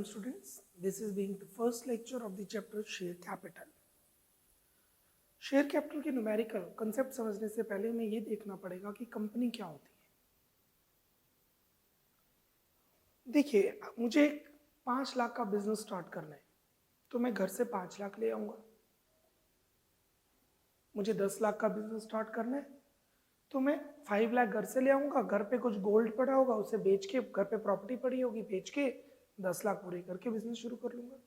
Welcome students. This is being the first lecture of the chapter Share Capital. Share capital के numerical concept समझने से पहले हमें ये देखना पड़ेगा कि कंपनी क्या होती है। देखिए, मुझे 5 लाख का बिजनेस स्टार्ट करना है तो मैं घर से 5 लाख ले आऊँगा। मुझे 10 लाख का बिजनेस स्टार्ट करना है तो मैं 5 लाख घर से ले आऊँगा। घर पे कुछ गोल्ड पड़ा होगा, उसे बेच के, घर पे प्रॉपर्टी पड़ी होगी, बेच के 10 लाख पूरे करके बिजनेस शुरू कर लूँगा।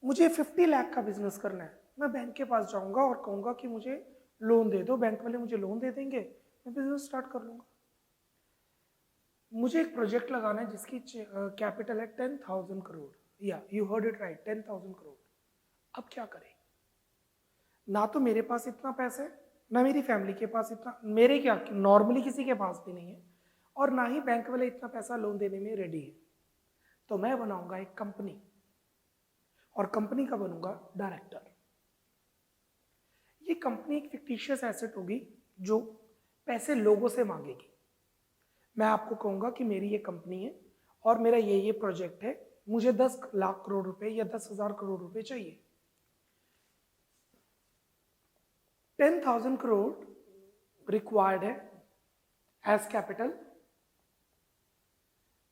मुझे 50 लाख का बिजनेस करना है, मैं बैंक के पास जाऊँगा और कहूँगा कि मुझे लोन दे दो। बैंक वाले मुझे लोन दे देंगे, मैं बिजनेस स्टार्ट कर लूँगा। मुझे एक प्रोजेक्ट लगाना है जिसकी कैपिटल है 10,000 करोड़। या you heard it right, 10,000 crore. अब क्या करें? ना तो मेरे पास इतना पैसा है, ना मेरी फैमिली के पास इतना, मेरे क्या नॉर्मली किसी के पास भी नहीं है, और ना ही बैंक वाले इतना पैसा लोन देने में रेडी है। तो मैं बनाऊंगा एक कंपनी, और कंपनी का बनूंगा डायरेक्टर। ये कंपनी एक फिक्टिशियस एसेट होगी जो पैसे लोगों से मांगेगी। मैं आपको कहूंगा कि मेरी ये कंपनी है और मेरा ये प्रोजेक्ट है, मुझे 10 लाख करोड़ रुपए या 10,000 करोड़ रुपए चाहिए। 10,000 करोड़ रिक्वायर्ड है एज कैपिटल।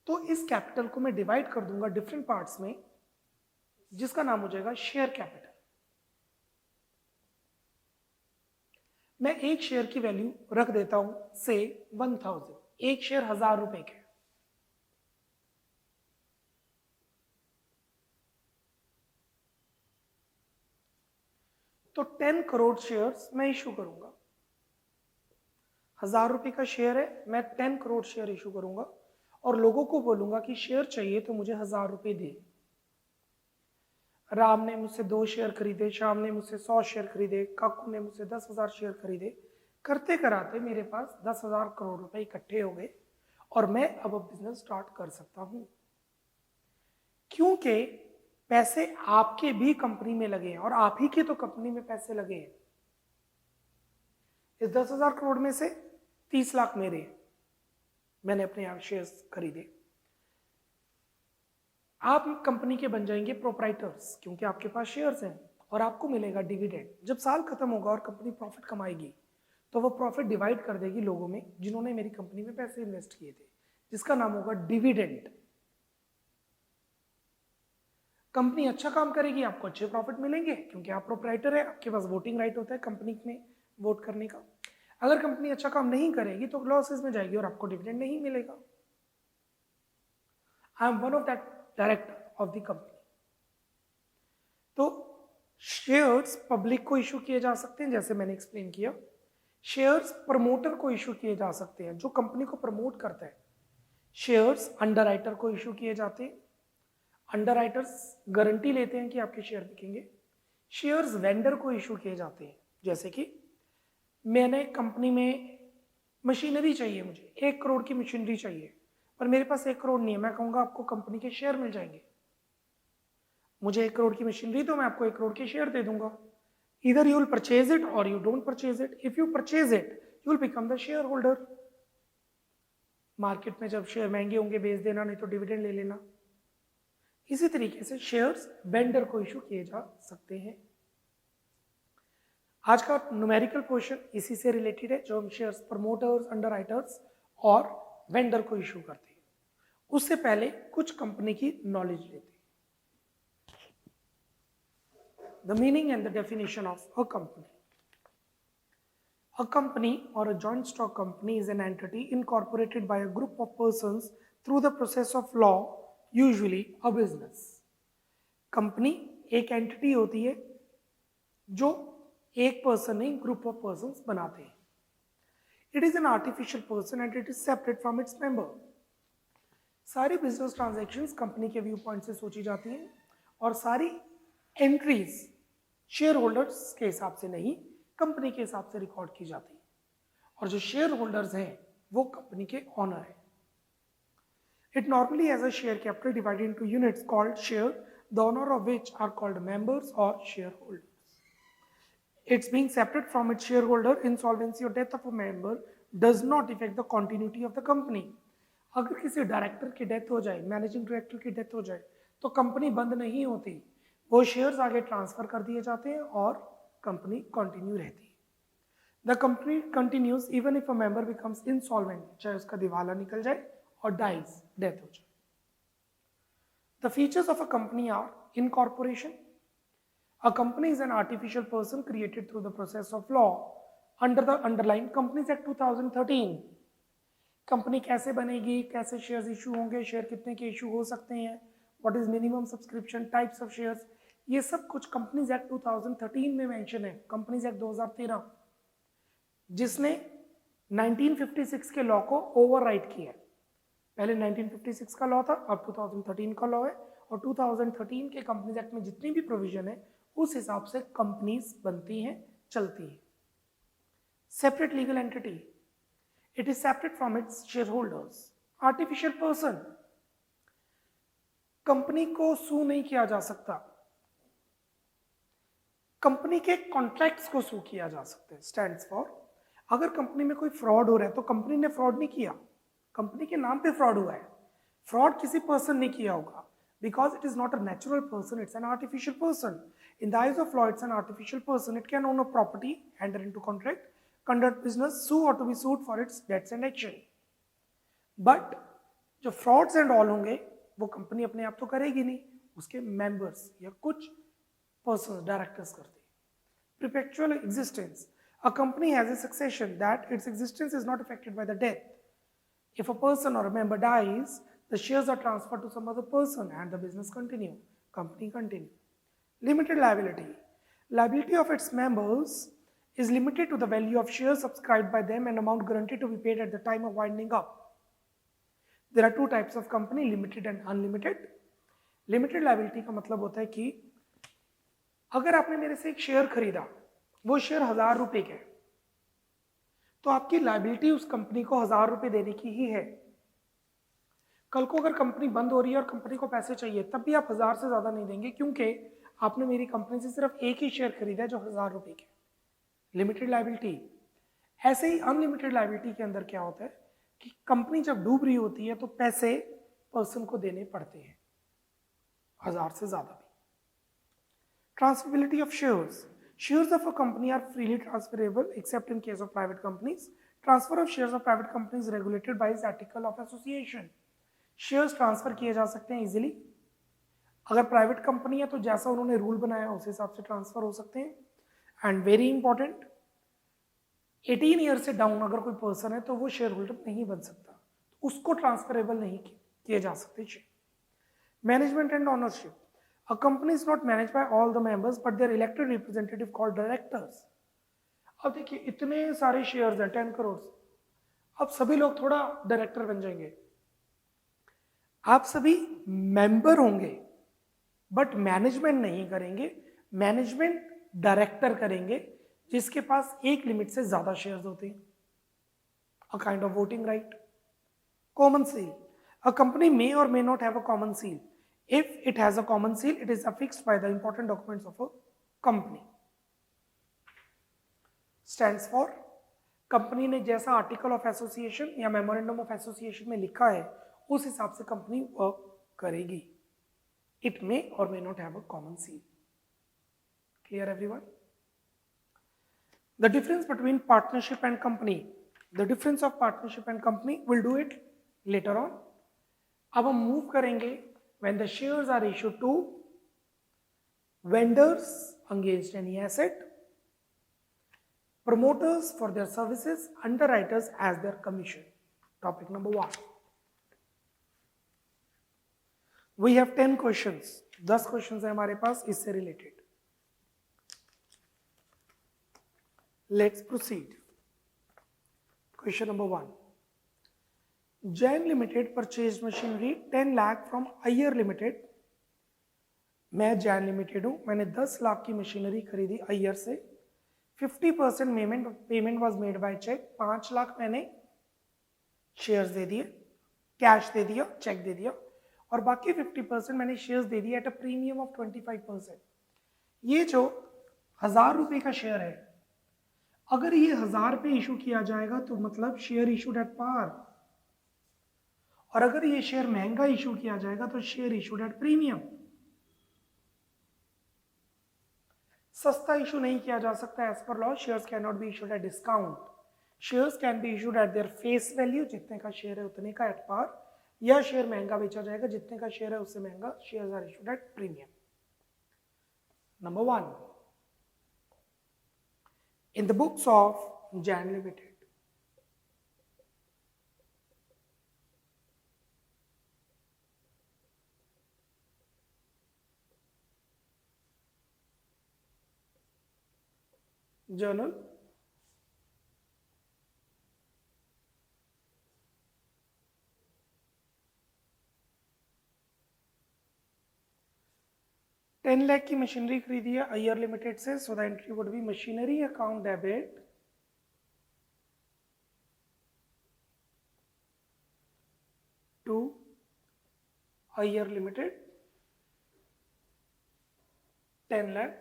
तो इस कैपिटल को मैं डिवाइड कर दूंगा डिफरेंट पार्ट्स में, जिसका नाम हो जाएगा शेयर कैपिटल। मैं एक शेयर की वैल्यू रख देता हूं से 1000। एक शेयर 1000 रुपए के। तो 10 करोड़ शेयर्स मैं इशू करूंगा। 1000 रुपए का शेयर है, मैं 10 करोड़ शेयर इशू करूंगा और लोगों को बोलूंगा कि शेयर चाहिए तो मुझे 1000 रुपए दे। राम ने मुझसे 2 शेयर खरीदे, श्याम ने मुझसे 100 शेयर खरीदे, काकू ने मुझसे 10,000 शेयर खरीदे। करते कराते मेरे पास 10,000 करोड़ रुपए इकट्ठे हो गए और मैं अब बिजनेस स्टार्ट कर सकता हूं। क्योंकि पैसे आपके भी कंपनी में लगे हैं और आप ही की तो कंपनी में पैसे लगे हैं। इस 10,000 करोड़ में से 30 लाख मेरे हैं, मैंने अपने आप शेयर्स खरीदे। आप कंपनी के बन जाएंगे प्रोप्राइटर्स, क्योंकि आपके पास शेयर्स हैं और आपको मिलेगा डिविडेंड। जब साल खत्म होगा और कंपनी प्रॉफिट कमाएगी तो वो प्रॉफिट डिवाइड कर देगी लोगों में जिन्होंने मेरी कंपनी में पैसे इन्वेस्ट किए थे, जिसका नाम होगा डिविडेंड। कंपनी अच्छा काम करेगी, आपको अच्छे प्रॉफिट मिलेंगे क्योंकि आप प्रोप्राइटर है, आपके पास वोटिंग राइट होता है कंपनी में वोट करने का। अगर कंपनी अच्छा काम नहीं करेगी तो लॉसेस में जाएगी और आपको डिविडेंड नहीं मिलेगा। I am one of that director of the company. तो शेयर्स पब्लिक को इशू किए जा सकते हैं, जैसे मैंने एक्सप्लेन किया। शेयर्स प्रमोटर को इशू किए जा सकते हैं, जो कंपनी को प्रमोट करता है। शेयर्स अंडरराइटर को इशू किए जाते हैं, अंडरराइटर्स गारंटी लेते हैं कि आपके शेयर बिकेंगे। शेयर्स वेंडर को इशू किए जाते हैं, जैसे कि मैंने कंपनी में मशीनरी चाहिए, मुझे 1 करोड़ की मशीनरी चाहिए पर मेरे पास 1 करोड़ नहीं है। मैं कहूंगा आपको कंपनी के शेयर मिल जाएंगे। मुझे 1 करोड़ की मशीनरी तो मैं आपको 1 करोड़ के शेयर दे दूंगा। Either you will purchase it or you don't purchase it. If you purchase it, you will become the shareholder. Market में जब शेयर महंगे होंगे बेच देना, नहीं तो डिविडेंड ले लेना। इसी तरीके से शेयर्स वेंडर को इशू किए जा सकते हैं। आज का न्यूमेरिकल पोर्शन इसी से रिलेटेड है, जो हम शेयर्स प्रमोटर्स, अंडरराइटर्स और वेंडर को इशू करते हैं। उससे पहले कुछ कंपनी की नॉलेज लेते हैं। The meaning and the definition of a company. A company or a joint stock company is an entity incorporated by a group of persons through the process of law, usually a business. Company एक entity होती है जो एक person नहीं, group of persons बनाते हैं। It is an artificial person and it is separate from its member. सारी business transactions company के व्यू पॉइंट से सोची जाती हैं और सारी एंट्रीज शेयर होल्डर्स के हिसाब से नहीं, कंपनी के हिसाब से रिकॉर्ड की जाती है। और जो शेयर होल्डर्स हैं वो कंपनी के ऑनर है। It normally has a share capital divided into units called share, the owner of which are called members or share holders. Its being separate from its share holder, insolvency or death of a member does not affect the continuity of the company. अगर किसी director की death हो जाए, managing director की death हो जाए, तो company बंद नहीं होती, वो शेयर्स आगे ट्रांसफर कर दिए जाते हैं और कंपनी कंटिन्यू रहती है। The company continues even if a member becomes insolvent, चाहे उसका दिवाला निकल जाए और डाइज, डेथ हो जाए। The features of a company are incorporation. A company is an artificial person created through the process of law under the underlying Companies Act 2013. Company कैसे बनेगी, कैसे शेयर्स इशू होंगे, शेयर कितने के इशू हो सकते हैं, what is minimum subscription, types of shares, ये सब कुछ कंपनीज एक्ट 2013 में मेंशन है। कंपनीज एक्ट 2013 जिसने 1956 के लॉ को ओवरराइड किया। पहले 1956 का लॉ था, अब 2013 का लॉ है, और 2013 के कंपनीज एक्ट में जितनी भी प्रोविजन है उस हिसाब से कंपनीज बनती हैं, चलती हैं। Separate legal entity, it is separate from its share holders. Artificial person, company को सू नहीं किया जा सकता, कंपनी के कॉन्ट्रैक्ट्स को सू किया जा सकता है। स्टैंड्स फॉर, अगर कंपनी में कोई फ्रॉड हो रहा है तो कंपनी ने फ्रॉड नहीं किया, कंपनी के नाम पे फ्रॉड हुआ है, फ्रॉड किसी पर्सन ने किया होगा, because it is not a natural person, it's an artificial person. In the eyes of law, it's an artificial person. It can own a property, enter into contract, conduct business, sue or to be sued for its debts and action. But जो frauds and all होंगे वो company अपने आप तो करेगी नहीं, उसके members या कुछ persons, directors करते हैं। Perpetual existence, a company has a succession that its existence is not affected by the death. If a person or a member dies, the shares are transferred to some other person and the business continue, company continue. Limited liability, liability of its members is limited to the value of shares subscribed by them and amount guaranteed to be paid at the time of winding up. There are two types of company, limited and unlimited. Limited liability का मतलब होता है कि अगर आपने मेरे से एक शेयर खरीदा, वो शेयर 1000 रुपए के, तो आपकी लाइबिलिटी उस कंपनी को 1000 रुपए देने की ही है। कल को अगर कंपनी बंद हो रही है और कंपनी को पैसे चाहिए, तब भी आप 1000 से ज्यादा नहीं देंगे, क्योंकि आपने मेरी कंपनी से सिर्फ एक ही शेयर खरीदा है जो 1000 रुपए के। Limited liability. ऐसे ही अनलिमिटेड लाइबिलिटी के अंदर क्या होता है कि कंपनी जब डूब रही होती है तो पैसे पर्सन को देने पड़ते हैं, 1000 से ज्यादा भी। Transferability of shares, shares of a company are freely transferable except in case of private companies. Transfer of shares of private companies is regulated by its article of association. Shares transfer किए जा सकते हैं easily. अगर private company है तो जैसा उन्होंने rule बनाया उस हिसाब से ट्रांसफर हो सकते हैं। एंड वेरी इंपॉर्टेंट, 18 ईयर से डाउन अगर कोई पर्सन है तो वो शेयर होल्डर नहीं बन सकता, तो उसको ट्रांसफरेबल नहीं किए जा सकते share. Management and ownership, a company is not managed by all the members but their elected representative called directors. अब देखिए इतने सारे शेयर्स हैं, 10 करोड़, अब सभी लोग थोड़ा डायरेक्टर बन जाएंगे। आप सभी मेंबर होंगे बट मैनेजमेंट नहीं करेंगे, मैनेजमेंट डायरेक्टर करेंगे जिसके पास एक लिमिट से ज्यादा शेयर्स होते हैं। A kind of voting right. Common seal, a company may or may not have a common seal. If it has a common seal, it is affixed by the important documents of a company. Stands for, company ने जैसा article of association या memorandum of association में लिखा है उस हिसाब से company work करेगी। It may or may not have a common seal. Clear everyone? The difference between partnership and company, the difference of partnership and company, will do it later on. अब हम move करेंगे when the shares are issued to vendors against any asset, promoters for their services, underwriters as their commission. Topic number 1. We have 10 questions. 10 questions है हमारे पास इससे related. Let's proceed. Question number 1. Jain limited purchase machinery 10 lakh from Iyer limited. मैं Jain limited हूं, मैंने 10 लाख की machinery खरीदी अय्यर से। 50% payment was made by cheque, 5 lakh मैंने शेयर्स दे दिए, कैश दे दिया, चेक दे दिया, और बाकी 50% मैंने शेयर्स दे दिए एट अ प्रीमियम ऑफ 25%। ये जो 1000 रुपए का शेयर है, अगर ये 1000 पे इशू किया जाएगा तो मतलब शेयर इशूड एट पार, और अगर ये शेयर महंगा इशू किया जाएगा तो शेयर इशूड एट प्रीमियम। सस्ता इशू नहीं किया जा सकता as per law. Shares can not be issued at discount. Shares can be issued at their face value, जितने का शेयर है उतने का एट पार, या शेयर महंगा बेचा जाएगा, जितने का शेयर है उससे महंगा। Shares are issued at premium. Number 1, in the books of Jan Limited, journal, $10 lakh की मशीनरी खरीदी है अय्यर लिमिटेड से, so the entry would be machinery account debit to Iyer limited 10 lakh,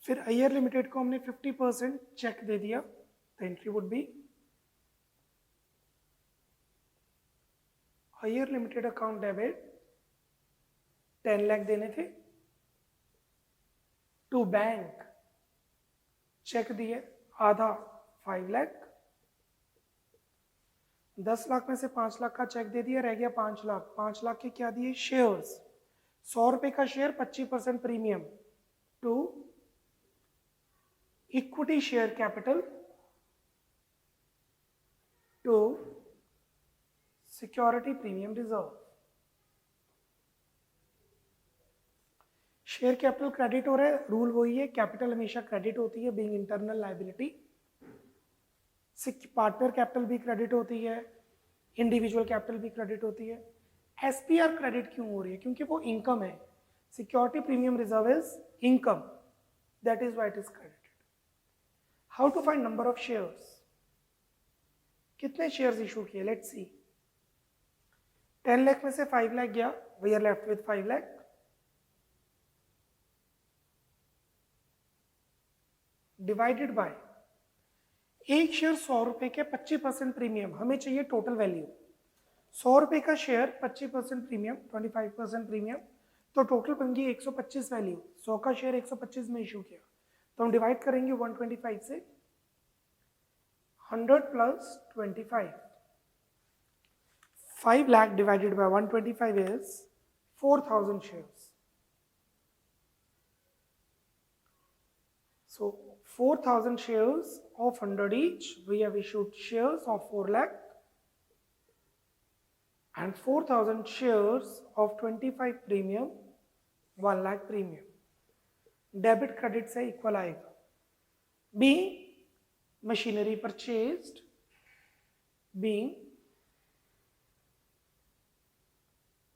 फिर अय्यर लिमिटेड को हमने 50% चेक दे दिया, the entry would be Iyer limited account debit 10 lakh देने थे, टू बैंक चेक दिए आधा 5 लाख, 10 लाख में से 5 लाख का चेक दे दिया, रह गया 5 लाख। 5 लाख के क्या दिए? शेयर्स। 100 रुपए का share 25% premium to equity share capital to security premium reserve. Share capital credit हो रहा है, रूल वही है, कैपिटल हमेशा क्रेडिट होती है being internal liability. Partner capital भी क्रेडिट होती है, इंडिविजुअल कैपिटल भी क्रेडिट होती है। एसपीआर क्रेडिट क्यों हो रही है? क्योंकि वो इनकम है। Security premium reserve is income, that is why it is credited. How to find number of shares? कितने शेयर्स इशू किए? Let's see. 10 लाख में से 5 लाख गया, we are left with 5 lakh. Divided by एक शेयर 100 रुपए के 25% प्रीमियम, हमें चाहिए टोटल वैल्यू। 100 रुपए का शेयर 25% प्रीमियम, 25% प्रीमियम, तो टोटल बन गई 125 वैल्यू। 100 का शेयर 125 में इशू किया, तो हम डिवाइड करेंगे 125 से। 100 plus 25, 5 lakh divided bye 125 is 4000 shares. So 4000 shares of 100 each, we have issued shares of 4 lakh, and 4000 shares of 25 premium, 1 lakh premium. Debit credit से इक्वल आएगा। Being machinery purchased, being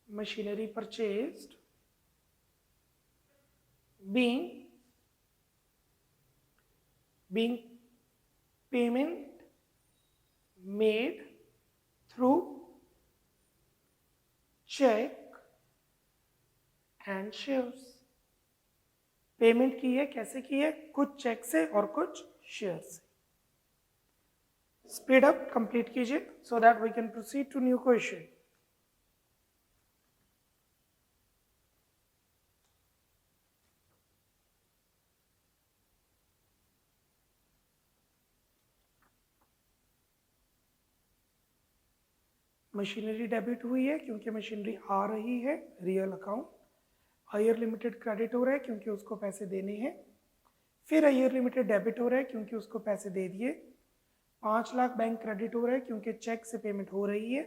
machinery purchased, being payment made through check and shares। Payment की है, कैसे की है? कुछ check से और कुछ शेयर से। स्पीड अप कंप्लीट कीजिए so that we can proceed to new question. Machinery debit हुई है क्योंकि मशीनरी आ रही है, real account. Iyer limited credit हो रहा है क्योंकि उसको पैसे देने हैं। फिर अय्यर लिमिटेड डेबिट हो रहा है क्योंकि उसको पैसे दे दिए। 5 लाख बैंक क्रेडिट हो रहा है क्योंकि चेक से पेमेंट हो रही है,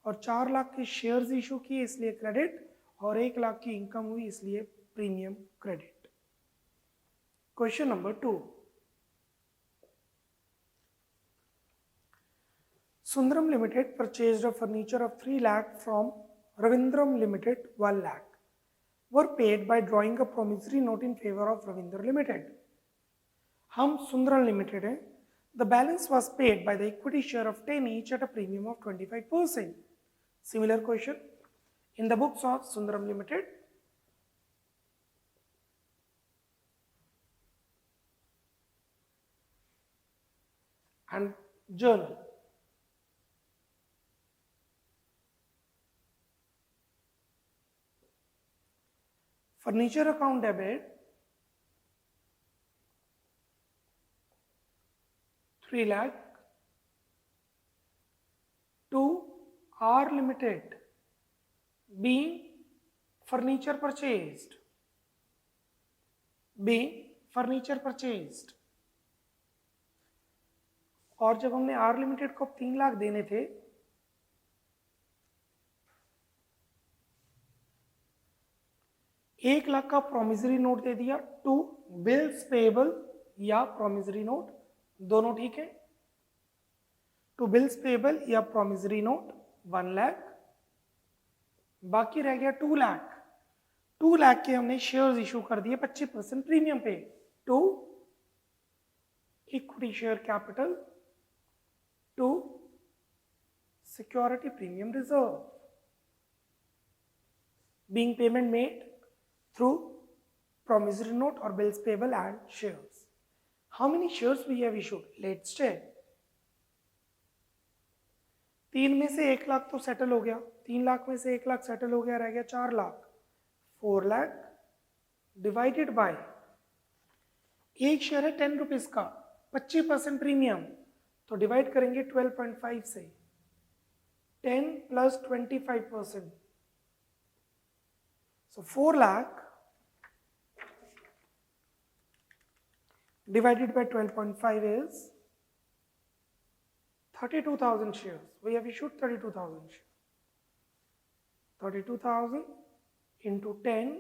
और 4 लाख के शेयर्स इशू किए इसलिए क्रेडिट, और 1 लाख की इनकम हुई इसलिए premium credit. Question number 2, Sundaram Limited purchased a furniture of 3 lakh from Ravindram Limited 1 lakh were paid by drawing a promissory note in favor of Ravindra Limited. हम Sundaram Limited हैं, the balance was paid by the equity share of 10 each at a premium of 25%. Similar question in the books of Sundaram Limited. journal. Furniture account debit 3 lakh to R Limited being furniture purchased. और जब हमने R Limited को 3 लाख देने थे, 1 लाख का promissory note दे दिया to bills payable या promissory note, दोनों ठीक है। टू बिल्स पेएबल या प्रोमिसरी नोट 1 लाख, बाकी रह गया 2 लाख। 2 लाख के हमने शेयर्स इशू कर दिए 25% प्रीमियम पे to equity share capital to security premium reserve, being payment made through promissory note or bills payable and shares. How many shares we have issued? Let's check. 3 में से 1 लाख तो सेटल हो गया, 3 लाख में से 1 लाख सेटल हो गया, रह गया 4 लाख। 4 लाख डिवाइडेड बाय, एक शेयर है 10 रुपीज का, 25% प्रीमियम, तो डिवाइड करेंगे 12.5 से, 10 plus 25%, so 4 lakh divided by 12.5 is 32,000 shares. We have issued 32,000 shares. 32,000 into 10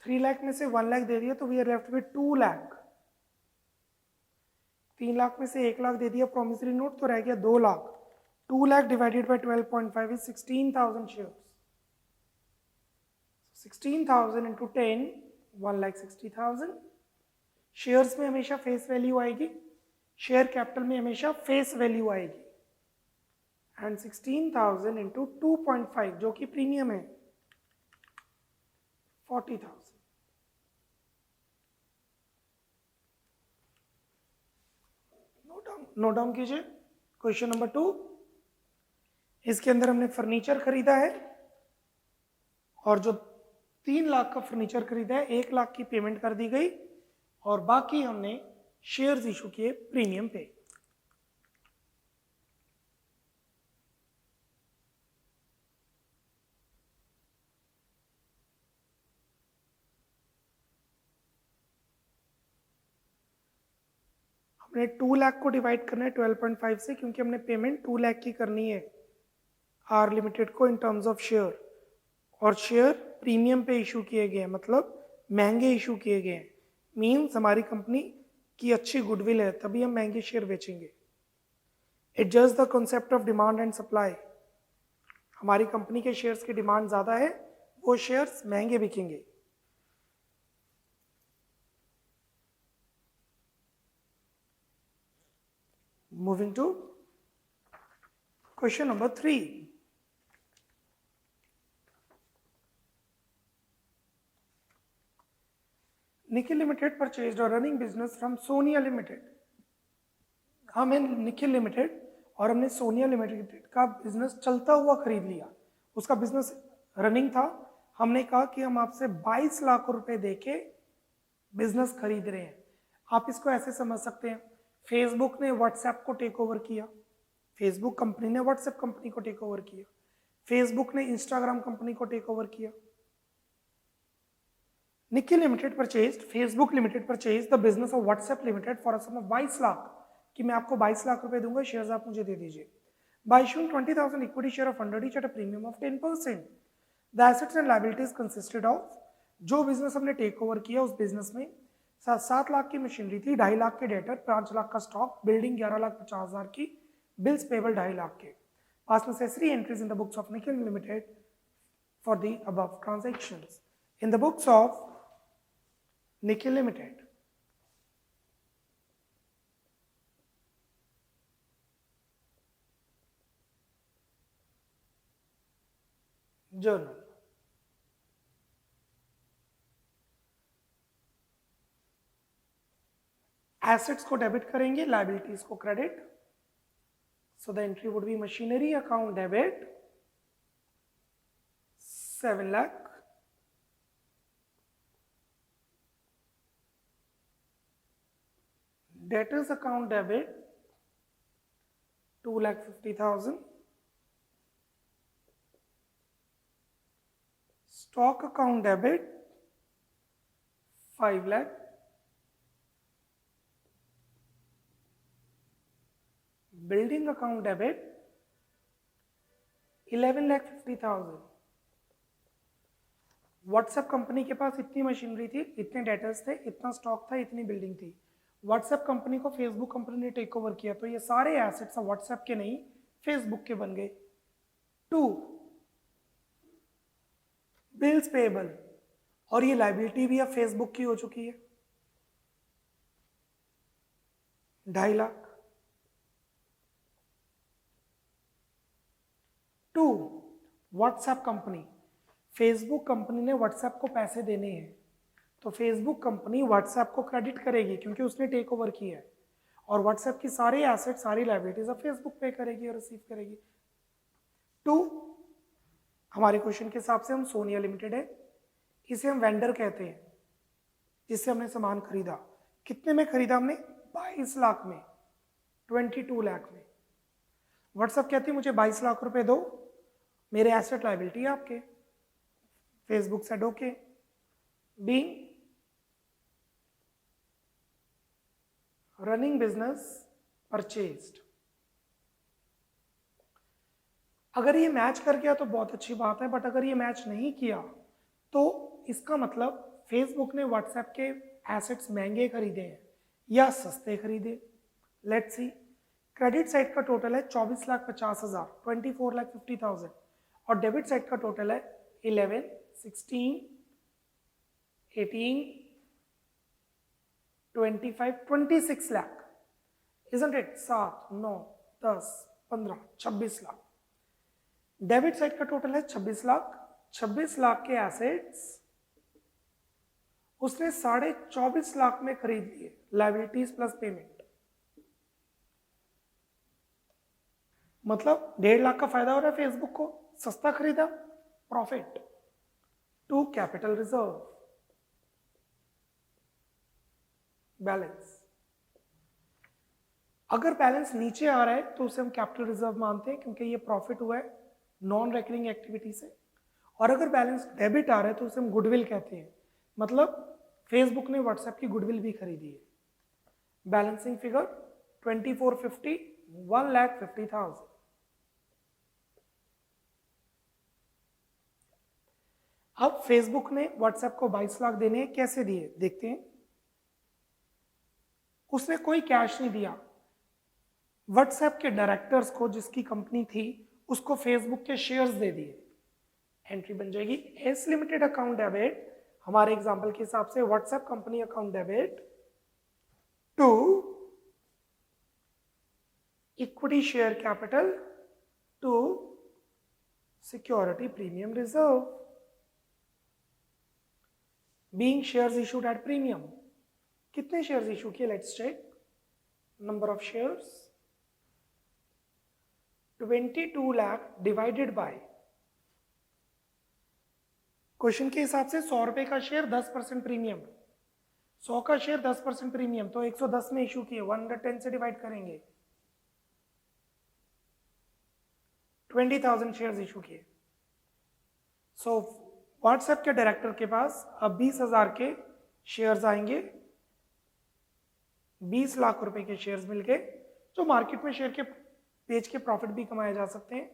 3 lakh में से 1 लाख दे दिया तो we are left with 2 lakh. 3 lakh में से 1 लाख दे दिया प्रोमिसरी नोट तो रह गया 2 lakh. 2 lakh divided by 12.5 is 16,000 shares. 16,000 into 10, 1,60,000. Shares में हमेशा फेस वैल्यू आएगी, शेयर कैपिटल में हमेशा फेस वैल्यू आएगी। एंड 16,000 into 2.5 जो कि प्रीमियम है 40,000। नोट डाउन कीजिए। क्वेश्चन नंबर 2, इसके अंदर हमने फर्नीचर खरीदा है और जो 3 लाख का फर्नीचर खरीदा है 1 लाख की पेमेंट कर दी गई और बाकी हमने शेयर्स इशू किए प्रीमियम पे। हमने 2 लाख को डिवाइड करना है 12.5 से क्योंकि हमने पेमेंट 2 लाख की करनी है आर लिमिटेड को इन टर्म्स ऑफ शेयर, और शेयर प्रीमियम पे इशू किए गए हैं, मतलब महंगे इशू किए गए हैं। मीन्स हमारी कंपनी की अच्छी गुडविल है तभी हम महंगे शेयर बेचेंगे। It just the concept of demand and supply. हमारी कंपनी के शेयर्स की डिमांड ज़्यादा है, वो शेयर्स महंगे बिकेंगे। Moving to question number 3। Nikhil limited purchased a running business from Sonia limited. हमें निखिल लिमिटेड और हमने सोनिया लिमिटेड का बिजनेस चलता हुआ खरीद लिया, उसका बिजनेस रनिंग था। हमने कहा कि हम आपसे 22 लाख रुपए देके बिजनेस खरीद रहे हैं। आप इसको ऐसे समझ सकते हैं, फेसबुक ने व्हाट्सएप को टेक ओवर किया, फेसबुक कंपनी ने व्हाट्सएप कंपनी को टेक ओवर किया, फेसबुक ने इंस्टाग्राम कंपनी को टेक ओवर किया। Nikhil limited purchased, Facebook limited purchased the business of WhatsApp limited for a sum of 22 lakh, कि मैं आपको 22 लाख रुपए दूंगा, शेयर्स आप मुझे दे दीजिए। Bye issuing 20,000 equity share of 100 each at a premium of 10%। The assets and liabilities consisted of, जो business हमने टेक ओवर किया उस बिजनेस में 7 लाख की मशीनरी थी, 2.5 लाख के डेटर, 5 लाख का स्टॉक, बिल्डिंग 11,50,000 की, बिल्स पेबल 2.5 लाख के। Past necessary entries in the books of Nikhil limited for the above transactions. In the books of Nikhil limited, journal, assets को डेबिट करेंगे, लाइबिलिटीज को credit. So the entry would be machinery account debit 7 lakh. Debtors account debit 2,50,000. Stock account debit 5 lakh. Building account debit 11,50,000. WhatsApp company के पास इतनी machinery थी, इतने debtors थे, इतना stock था, इतनी बिल्डिंग थी. व्हाट्सएप कंपनी को फेसबुक कंपनी ने टेक ओवर किया, तो ये सारे एसेट्स व्हाट्सएप के नहीं फेसबुक के बन गए. 2 बिल्स पेएबल, और ये लाइबिलिटी भी अब फेसबुक की हो चुकी है 2.5 lakh. 2 WhatsApp company, Facebook company ने व्हाट्सएप को पैसे देने हैं, तो फेसबुक कंपनी व्हाट्सएप को क्रेडिट करेगी क्योंकि उसने टेक ओवर किया है, और व्हाट्सएप की सारी एसेट सारी लाइबिलिटीज अब फेसबुक पे करेगी और रिसीव करेगी. 2 हमारे क्वेश्चन के हिसाब से हम सोनिया लिमिटेड है, इसे हम वेंडर कहते हैं जिससे हमने सामान खरीदा. कितने में खरीदा हमने? 22 लाख में, 22 लाख में. व्हाट्सएप कहती है मुझे 22 लाख रुपए दो, मेरे एसेट लाइबिलिटी है आपके. Facebook said okay. B running business purchased. अगर ये मैच कर गया तो बहुत अच्छी बात है, बट अगर ये मैच नहीं किया तो इसका मतलब फेसबुक ने व्हाट्सएप के एसेट्स महंगे खरीदे हैं या सस्ते खरीदे. Let's see. क्रेडिट साइड का टोटल है 24,50,000, 24,50,000, और डेबिट साइड का टोटल है 11, 16, 18, 25, 26 lakh. Isn't it? 7, 9, 10, 15, 26 lakh. Debit side का टोटल है 26 लाख. 26 लाख के एसेट्स उसने 24.5 लाख में खरीद लिए, लाइबिलिटीज प्लस पेमेंट. मतलब 1.5 लाख का फायदा हो रहा है फेसबुक को, सस्ता खरीदा, प्रॉफिट. 2 capital reserve balance. अगर बैलेंस नीचे आ रहा है तो उसे हम कैपिटल रिजर्व मानते हैं क्योंकि ये प्रॉफिट हुआ है नॉन रेकरिंग एक्टिविटी से. और अगर बैलेंस डेबिट आ रहा है तो उसे हम गुडविल कहते हैं, मतलब फेसबुक ने व्हाट्सएप की गुडविल भी खरीदी है. Balancing figure 2450, 1,50,000. अब फेसबुक ने व्हाट्सएप को 22 लाख देने हैं, कैसे दिए देखते हैं. उसने कोई कैश नहीं दिया, व्हाट्सएप के डायरेक्टर्स को, जिसकी कंपनी थी, उसको फेसबुक के शेयर्स दे दिए. एंट्री बन जाएगी एस लिमिटेड अकाउंट डेबिट, हमारे एग्जांपल के हिसाब से WhatsApp company account debit to equity share capital to security premium reserve. Being shares issued at premium. कितने शेयर्स इशू किए? Let's check. Number of shares 22 lakh divided by, question के हिसाब से 100 रुपए का शेयर 10% प्रीमियम, 100 का शेयर 10% प्रीमियम, तो 110 में इशू किए, 110 से डिवाइड करेंगे, 20,000 शेयर्स इशू किए. सो व्हाट्सएप के डायरेक्टर के पास अब 20,000 के शेयर्स आएंगे, 20 लाख रुपए के शेयर्स मिल गए, जो मार्केट में शेयर के बेच के प्रॉफिट भी कमाए जा सकते हैं.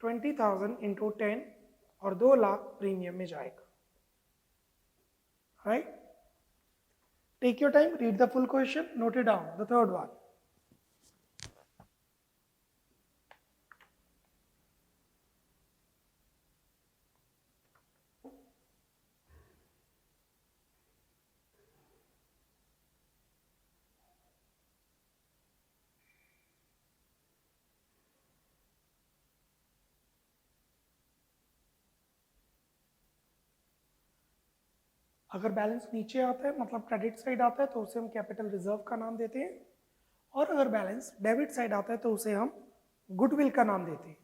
20,000 इंटू 10 और 2 लाख प्रीमियम में जाएगा. Right? Take your time, read the full question, note it down. The third one. अगर बैलेंस नीचे आता है मतलब क्रेडिट साइड आता है तो उसे हम कैपिटल रिजर्व का नाम देते हैं, और अगर बैलेंस डेबिट साइड आता है तो उसे हम गुडविल का नाम देते हैं।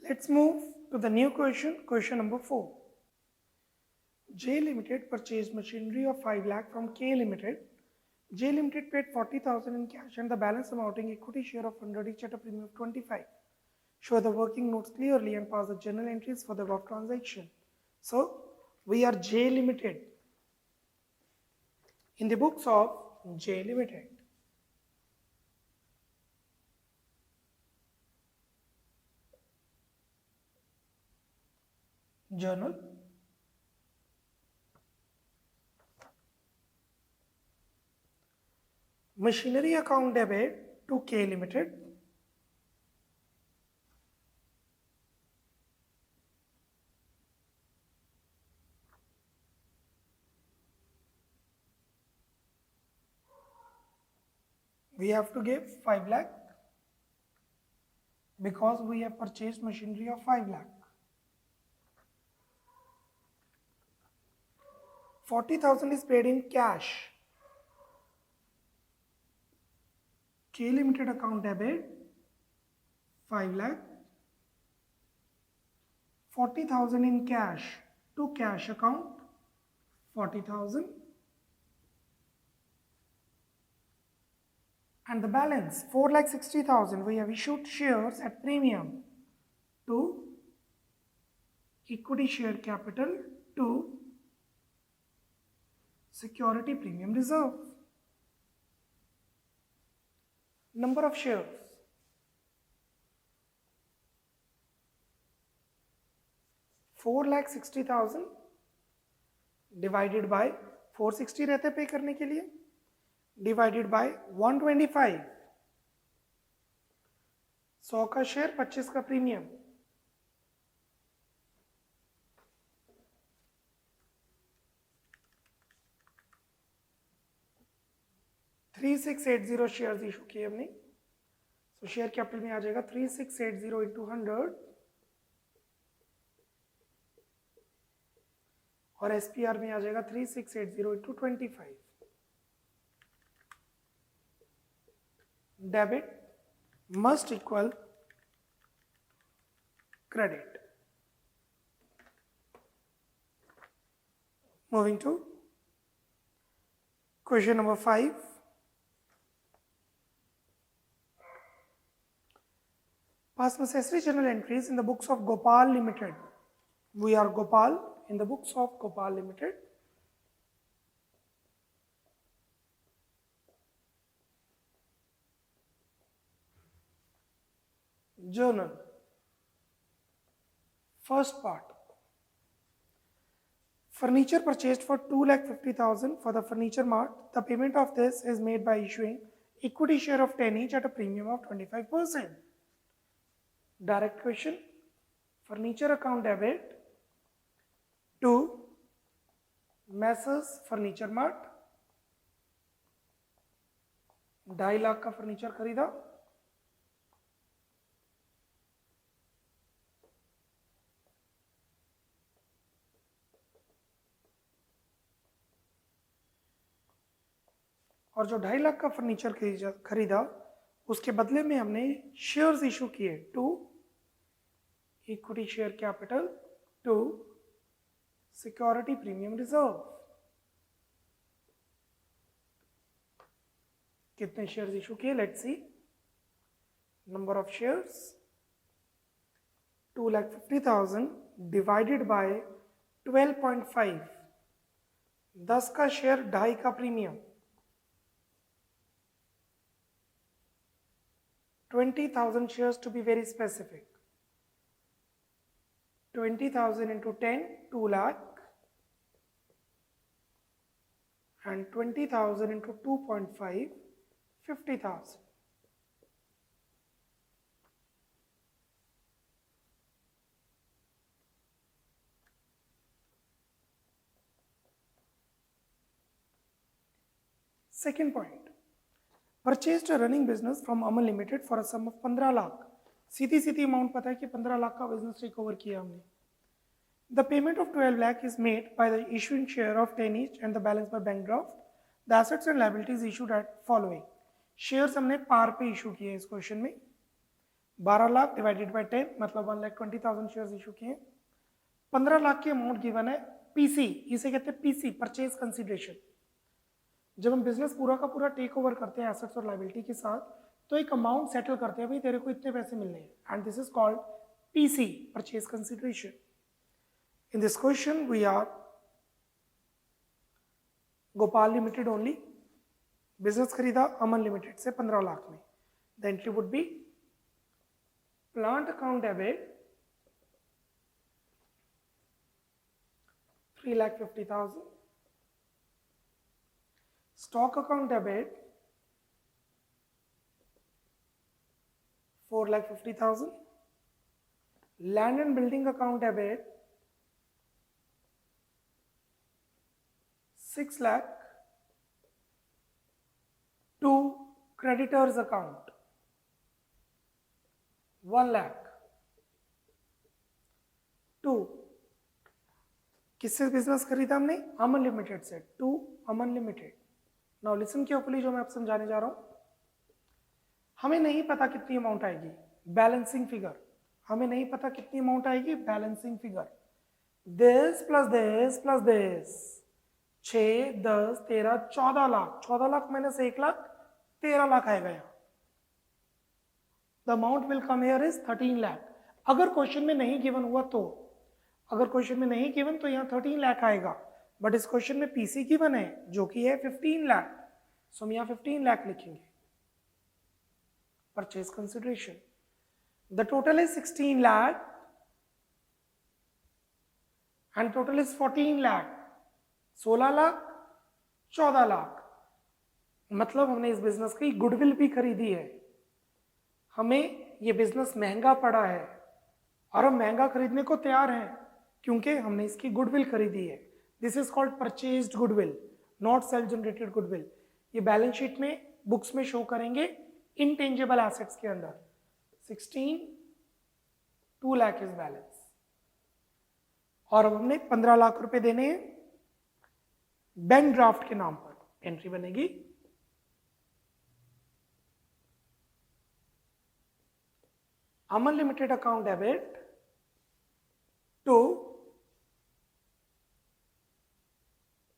Let's move to the new question number 4. J Limited purchased machinery of 5 lakh from K Limited. J Limited paid 40,000 in cash and the balance amounting equity share of 100 each at a premium of 25. Show the working notes clearly and pass the journal entries for the above transaction. So, we are J Limited. In the books of J Limited. Journal. Machinery account debit to K Limited. We have to give 5 lakh because we have purchased machinery of 5 lakh. 40,000 is paid in cash. K Limited account debit 5 lakh. 40,000 in cash to cash account 40,000. And the balance 4,60,000 we have issued shares at premium to equity share capital to security premium reserve. Number of shares 4,60,000 divided by 460 रहते पे करने के लिए divided by 125. 100 का share 25 का premium, $3680 share issue किए हमने। तो शेयर कैपिटल में आ जाएगा 3680 इंटू 100 और एसपीआर में आ जाएगा 3680 into 25। Debit must equal credit. Moving to question number 5। Past necessary journal entries in the books of Gopal Limited. We are Gopal in the books of Gopal Limited. Journal. First part. Furniture purchased for 2,50,000 for the furniture mart. The payment of this is made by issuing equity share of 10 each at a premium of 25%. Direct question. Furniture account debit to Messrs Furniture Mart। 2.5 lakh का furniture खरीदा, और जो 2.5 लाख का furniture खरीदा उसके बदले में हमने शेयर्स इशू किए to equity share capital to security premium reserve. कितने शेयर्स इशू किए? Let's see. Number of shares 2,50,000 divided by 12.5। 10 का शेयर 2.5 का premium, 20,000 shares to be very specific. 20,000 into 10, 2 lakh, and 20,000 into 2.5, 50,000. Second point, purchased a running business from Aman limited for a sum of 15 lakh. सीधी सीधी amount पता है कि 15 लाख का business take over किया हमने। The payment of 12 lakh is made by the issuing share of 10 each and the balance by bank draft. The assets and liabilities issued at following. Shares हमने पार पे इशू किए इस क्वेश्चन में। 12 lakh divided bye 10 मतलब 1,20,000 shares issue किए। 15 लाख की amount given है PC, इसे कहते हैं पीसी, परचेज कंसिडरेशन। जब हम बिजनेस पूरा का पूरा टेक ओवर करते हैं एसेट्स और लाइबिलिटी के साथ, तो एक अमाउंट सेटल करते हैं, भाई तेरे को इतने पैसे मिलने हैं, and this is called PC, purchase consideration. In this question, we are Gopal Limited only. Business खरीदा अमन लिमिटेड से 15 लाख में. The entry would be plant account debit 3,50,000. Stock account debit 4,50,000. Land and building account debit 6 lakh. To creditors account 1 lakh. To किससे business खरीदा हमने? Aman limited से। To Aman limited. Now listen carefully, जो मैं आप समझाने जा रहा हूं। हमें नहीं पता कितनी अमाउंट आएगी, बैलेंसिंग फिगर। हमें नहीं पता कितनी अमाउंट आएगी, balancing figure. This plus this plus this 6, 10, 13, 14 lakh. 14 lakh minus 1 lakh 13 lakh आएगा यहाँ। The amount will come here is 13 lakh. अगर क्वेश्चन में नहीं गिवन हुआ तो, अगर क्वेश्चन में नहीं गिवन तो यहाँ 13 लाख आएगा, बट इस क्वेश्चन में पीसी गिवन है जो कि है 15 लाख, सो हम यहाँ 15 लाख लिखेंगे। Purchase consideration, the total is 16 lakh and total is 14 lakh. 16 lakh 14 lakh, मतलब हमने इस बिजनेस की गुडविल भी खरीदी है। हमें ये बिजनेस महंगा पड़ा है और हम महंगा खरीदने को तैयार हैं क्योंकि हमने इसकी गुडविल खरीदी है। This is called purchased goodwill, not self generated goodwill. ये बैलेंस शीट में, बुक्स में शो करेंगे इनटेंजिबल एसेट्स के अंदर। 16, 2 लाख इज बैलेंस, और अब हमने 15 लाख रुपए देने हैं बैंक ड्राफ्ट के नाम पर। एंट्री बनेगी Aman limited account debit to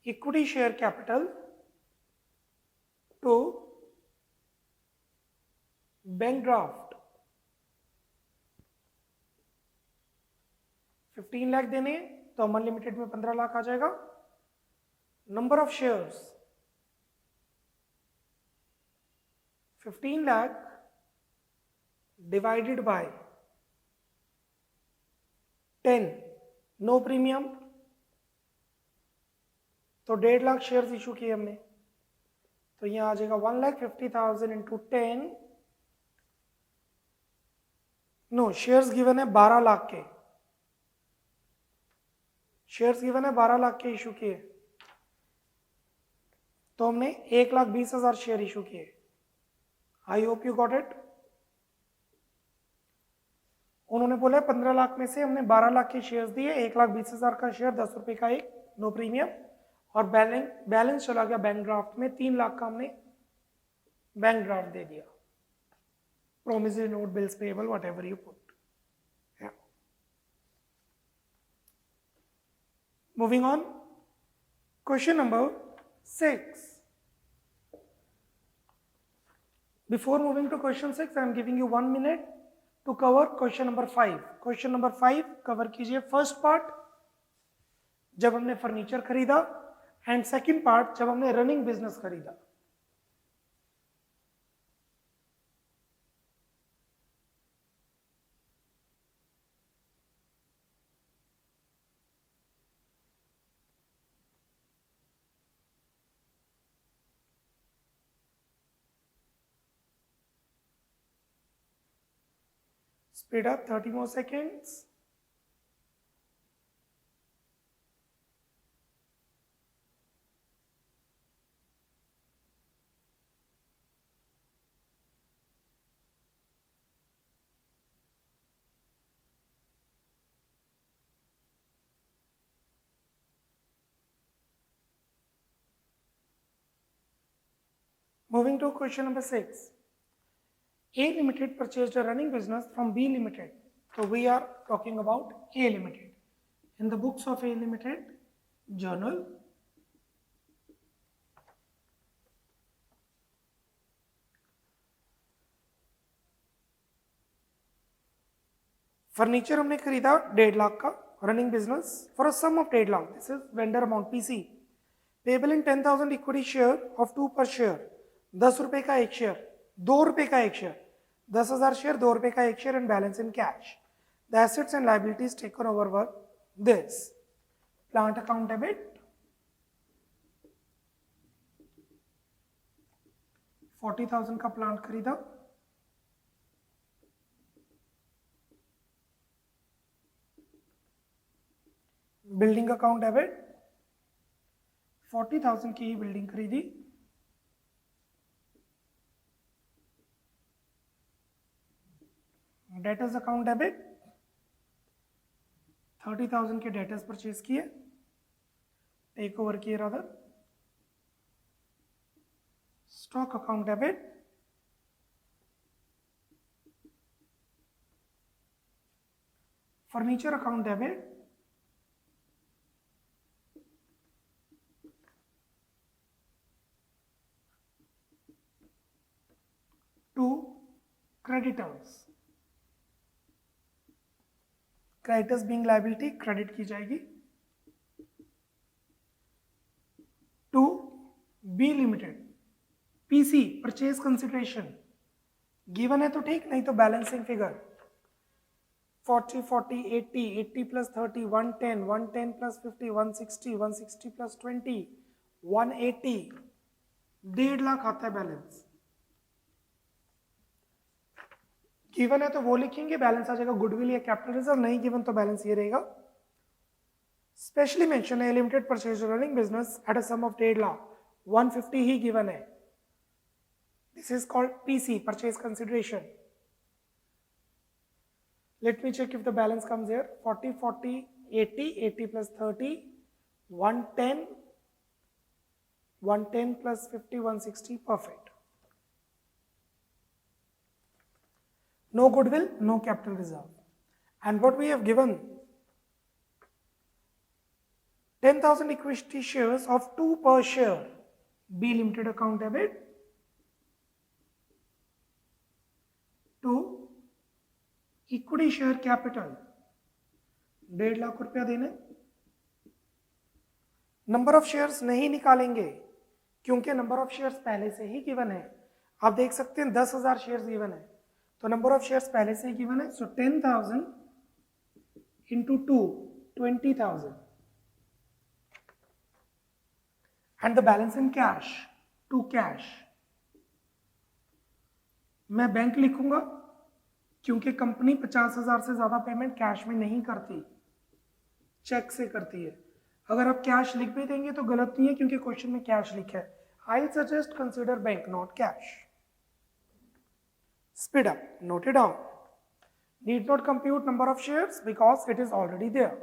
equity share capital to bank draft. 15 lakh देने तो अमन लिमिटेड में 15 लाख आ जाएगा। Number of shares 15 lakh divided by 10, no premium, तो 1.5 लाख शेयर्स इशू किए हमने, तो यहां आ जाएगा 1,50,000 इंटू 10। नो, शेयर्स गिवन है 12 लाख के, शेयर्स गिवन है 12 लाख के इशू किए, तो हमने 1,20,000 शेयर इशू किए। I hope you got it. उन्होंने बोला 15 लाख में से हमने 12 लाख के शेयर्स दिए, 1,20,000 का शेयर 10 रुपए का एक, नो प्रीमियम, और बैलेंस चला गया बैंक ड्राफ्ट में। 3 लाख का हमने बैंक ड्राफ्ट दे दिया। Promissory note, bills payable, whatever you put. Moving on, question number 6। Before moving to question 6, I am giving you 1 minute to cover question number 5. Question number 5 cover कीजिए। First part जब हमने furniture खरीदा, and second part जब हमने running business खरीदा। Speed up, 30 more seconds. Moving to question number 6. A Limited purchased a running business from B Limited. So we are talking about A Limited. In the books of A Limited journal, furniture हमने खरीदा 1.5 लाख का, running business for a sum of 1.5 lakh. This is vendor amount PC. Payable in 10,000 equity share of 2 per share. 10 रुपए का एक share, 2 रुपए का एक share, 10,000 share, 2 रुपए का एक share and balance in cash. The assets and liabilities taken over were this. Plant account debit 40,000 का प्लांट खरीदा. बिल्डिंग अकाउंट डेबिट 40,000 की ही बिल्डिंग खरीदी. डेटर्स अकाउंट डेबिट 30,000 के डेटर्स परचेज किए, टेक ओवर किए rather. Stock account debit furniture account debit 2 creditors. Creditors being liability, credit की जाएगी. 2 B Limited PC purchase consideration given है तो ठीक, नहीं तो balancing figure 40 40 80 80 plus 30 110 110 plus 50 160 160 plus 20 180. 1.5 lakh आता है बैलेंस. गिवन है तो वो लिखेंगे, बैलेंस आ जाएगा गुडविल या कैपिटल रिजर्व. नहीं गिवन तो बैलेंस ये रहेगा. स्पेशली मेंशन है limited purchase running business at a sum of 1.5 lakh. 150 ही गिवन है. This is called PC purchase consideration. Let me check if the balance comes here. 40 40 80 80 plus 30 110 110 plus 50 160. Perfect. No goodwill, no capital reserve. And what we have given 10,000 equity shares of 2 per share. B Limited account debit to equity share capital 1.5 lakh रुपया देने. Number of shares नहीं निकालेंगे क्योंकि number of shares पहले से ही given है. आप देख सकते हैं 10,000 शेयर्स गिवन है तो नंबर ऑफ शेयर्स पहले से ही गिवन है. So 10,000 into 2 20,000 and the balance in cash to cash. मैं बैंक लिखूंगा क्योंकि कंपनी 50,000 से ज्यादा पेमेंट कैश में नहीं करती, चेक से करती है. अगर आप कैश लिख भी देंगे तो गलत नहीं है क्योंकि क्वेश्चन में कैश लिखा है. I suggest consider bank not cash. Speed up, note it down. Need not compute number of shares because it is already there.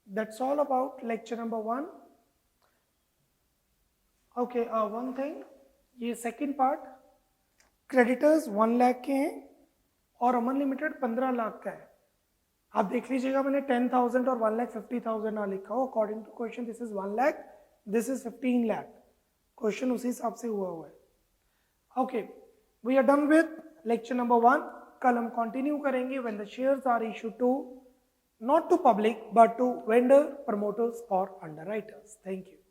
That's all about lecture number 1. Okay, one thing, ये second part, creditors 1 lakh के हैं और अमन limited 15 lakh का है. आप देख लीजिएगा मैंने 10,000 और 1,50,000 ना लिखा हो. According to question this is 1 lakh, this is 15 lakh. Question उसी हिसाब से हुआ है. Okay, we are done with lecture number 1. कल हम कंटिन्यू करेंगे when the shares are issued to not to public but to vendor, promoters or underwriters. Thank you.